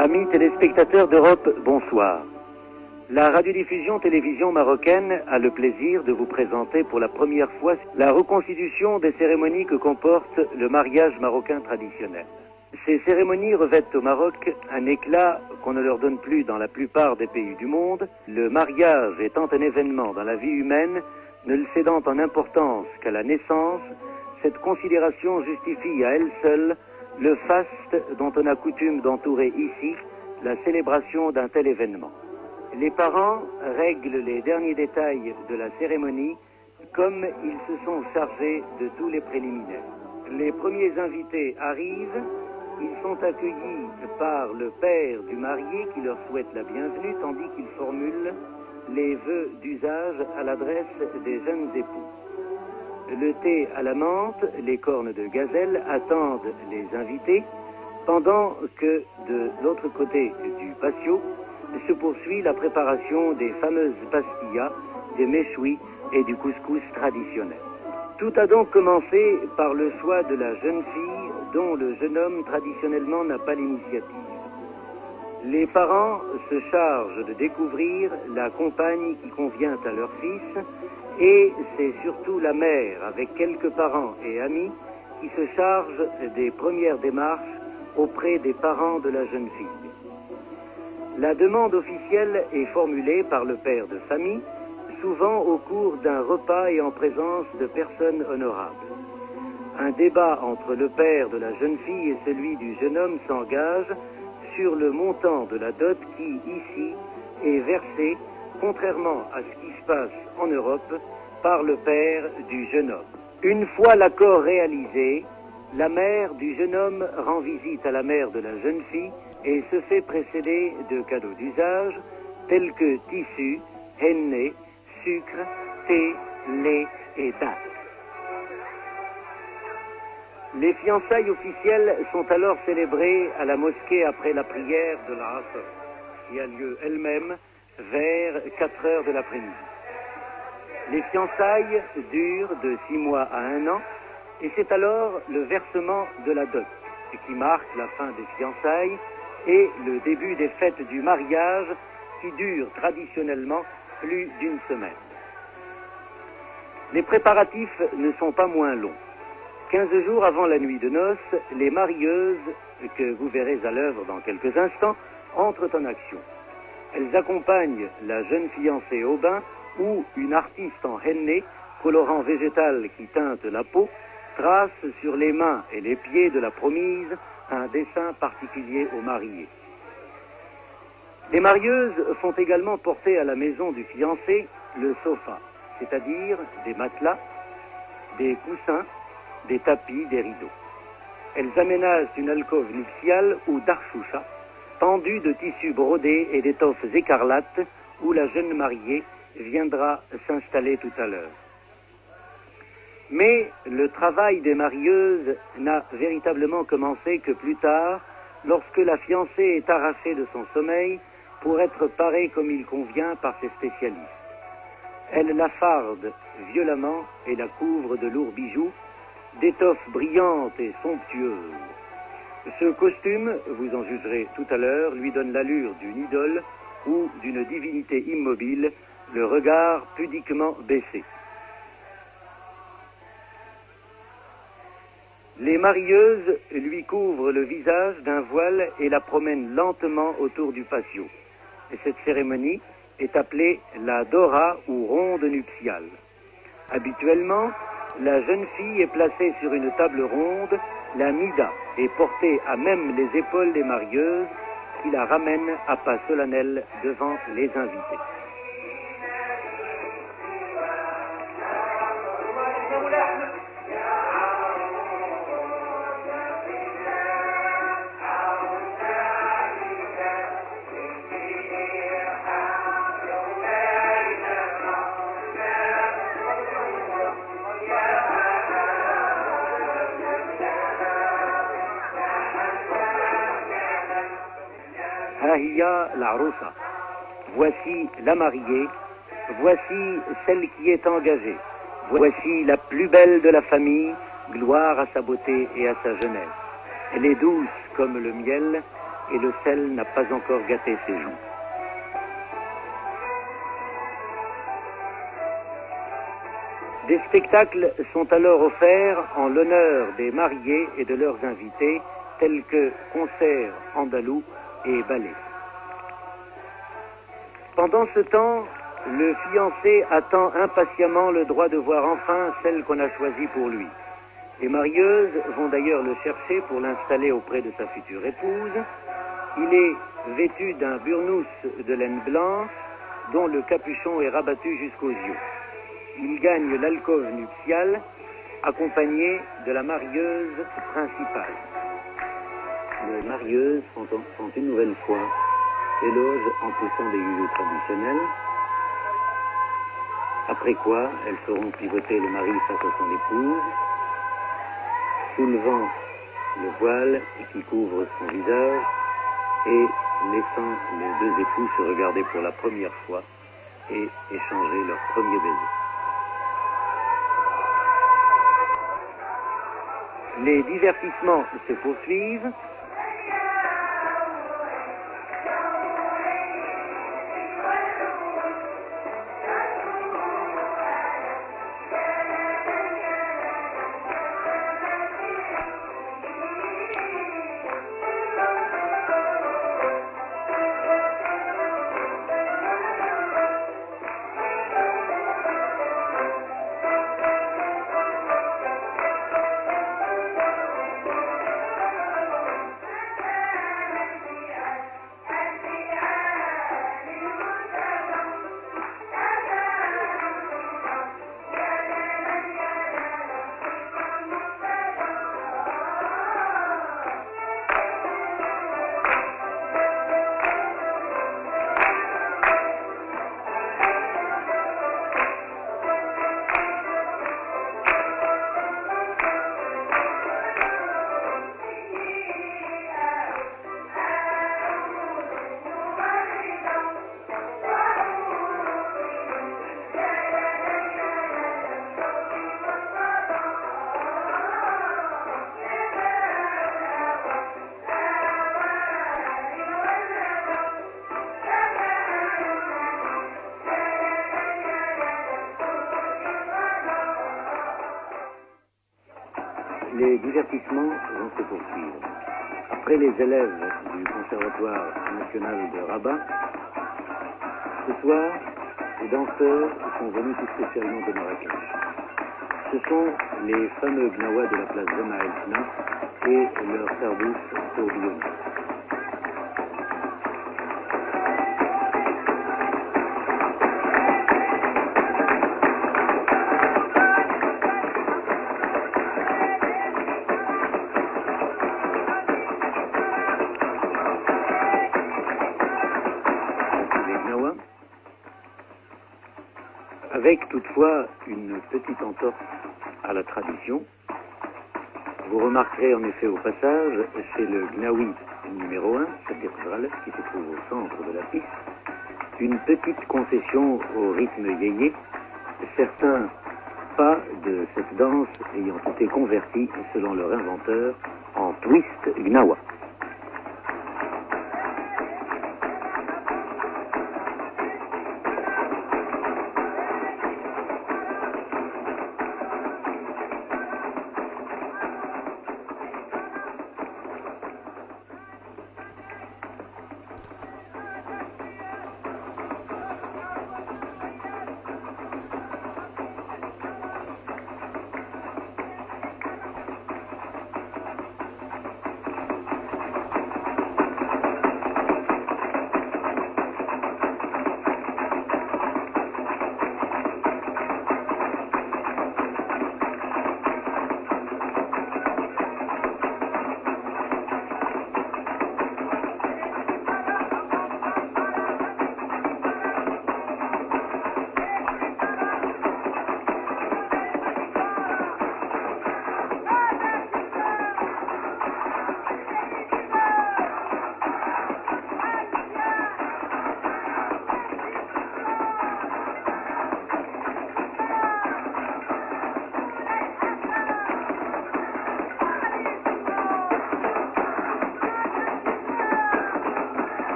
Amis téléspectateurs d'Europe, bonsoir. La radiodiffusion-télévision marocaine a le plaisir de vous présenter pour la première fois la reconstitution des cérémonies que comporte le mariage marocain traditionnel. Ces cérémonies revêtent au Maroc un éclat qu'on ne leur donne plus dans la plupart des pays du monde, le mariage étant un événement dans la vie humaine, ne le cédant en importance qu'à la naissance. Cette considération justifie à elle seule le faste dont on a coutume d'entourer ici la célébration d'un tel événement. Les parents règlent les derniers détails de la cérémonie comme ils se sont chargés de tous les préliminaires. Les premiers invités arrivent, ils sont accueillis par le père du marié qui leur souhaite la bienvenue tandis qu'il formule les vœux d'usage à l'adresse des jeunes époux. Le thé à la menthe, les cornes de gazelle attendent les invités, pendant que de l'autre côté du patio se poursuit la préparation des fameuses pastillas, des méchouis et du couscous traditionnel. Tout a donc commencé par le choix de la jeune fille dont le jeune homme traditionnellement n'a pas l'initiative. Les parents se chargent de découvrir la compagne qui convient à leur fils et c'est surtout la mère, avec quelques parents et amis, qui se charge des premières démarches auprès des parents de la jeune fille. La demande officielle est formulée par le père de famille, souvent au cours d'un repas et en présence de personnes honorables. Un débat entre le père de la jeune fille et celui du jeune homme s'engage sur le montant de la dot qui, ici, est versé, contrairement à ce qui se passe en Europe, par le père du jeune homme. Une fois l'accord réalisé, la mère du jeune homme rend visite à la mère de la jeune fille et se fait précéder de cadeaux d'usage tels que tissus, henné, sucre, thé, lait et dattes. Les fiançailles officielles sont alors célébrées à la mosquée après la prière de l'Asr, qui a lieu elle-même vers 4 heures de l'après-midi. Les fiançailles durent de 6 mois à 1 an, et c'est alors le versement de la dot, qui marque la fin des fiançailles et le début des fêtes du mariage, qui durent traditionnellement plus d'une semaine. Les préparatifs ne sont pas moins longs. 15 jours avant la nuit de noces, les marieuses, que vous verrez à l'œuvre dans quelques instants, entrent en action. Elles accompagnent la jeune fiancée au bain où une artiste en henné, colorant végétal qui teinte la peau, trace sur les mains et les pieds de la promise un dessin particulier au marié. Les marieuses font également porter à la maison du fiancé le sofa, c'est-à-dire des matelas, des coussins, des tapis, des rideaux. Elles aménagent une alcôve nuptiale ou darchoucha, tendue de tissus brodés et d'étoffes écarlates, où la jeune mariée viendra s'installer tout à l'heure. Mais le travail des marieuses n'a véritablement commencé que plus tard, lorsque la fiancée est arrachée de son sommeil pour être parée comme il convient par ses spécialistes. Elle la farde violemment et la couvre de lourds bijoux, d'étoffes brillantes et somptueuses. Ce costume, vous en jugerez tout à l'heure, lui donne l'allure d'une idole ou d'une divinité immobile, le regard pudiquement baissé. Les marieuses lui couvrent le visage d'un voile et la promènent lentement autour du patio. Et cette cérémonie est appelée la dora ou ronde nuptiale. Habituellement, la jeune fille est placée sur une table ronde, la mida est portée à même les épaules des marieuses qui la ramènent à pas solennel devant les invités. Hahiya l'Arousa. Voici la mariée, voici celle qui est engagée, voici la plus belle de la famille, gloire à sa beauté et à sa jeunesse. Elle est douce comme le miel et le sel n'a pas encore gâté ses joues. Des spectacles sont alors offerts en l'honneur des mariés et de leurs invités, tels que concerts andalous et ballets. Pendant ce temps, le fiancé attend impatiemment le droit de voir enfin celle qu'on a choisie pour lui. Les marieuses vont d'ailleurs le chercher pour l'installer auprès de sa future épouse. Il est vêtu d'un burnous de laine blanche dont le capuchon est rabattu jusqu'aux yeux. Il gagne l'alcôve nuptiale accompagné de la marieuse principale. Les marieuses font une nouvelle fois éloge en poussant des youyous traditionnels, après quoi elles feront pivoter le mari face à son épouse, soulevant le voile qui couvre son visage et laissant les deux époux se regarder pour la première fois et échanger leur premier baiser. Les divertissements se poursuivent. Les divertissements vont se poursuivre. Après les élèves du Conservatoire national de Rabat, ce soir, les danseurs sont venus tout spécialement de Marrakech. Ce sont les fameux Gnawa de la place Zema El-Fna et leur sardouche tourbillonnée. Avec toutefois une petite entorse à la tradition. Vous remarquerez en effet au passage, c'est le Gnawi numéro 1, cathédrale, qui se trouve au centre de la piste, une petite concession au rythme yéyé, certains pas de cette danse ayant été convertis, selon leur inventeur, en twist Gnawa.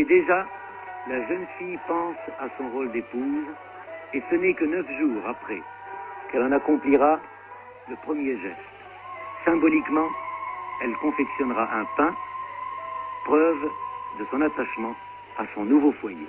déjà, la jeune fille pense à son rôle d'épouse, et ce n'est que 9 jours après qu'elle en accomplira le premier geste. Symboliquement, elle confectionnera un pain, preuve de son attachement à son nouveau foyer.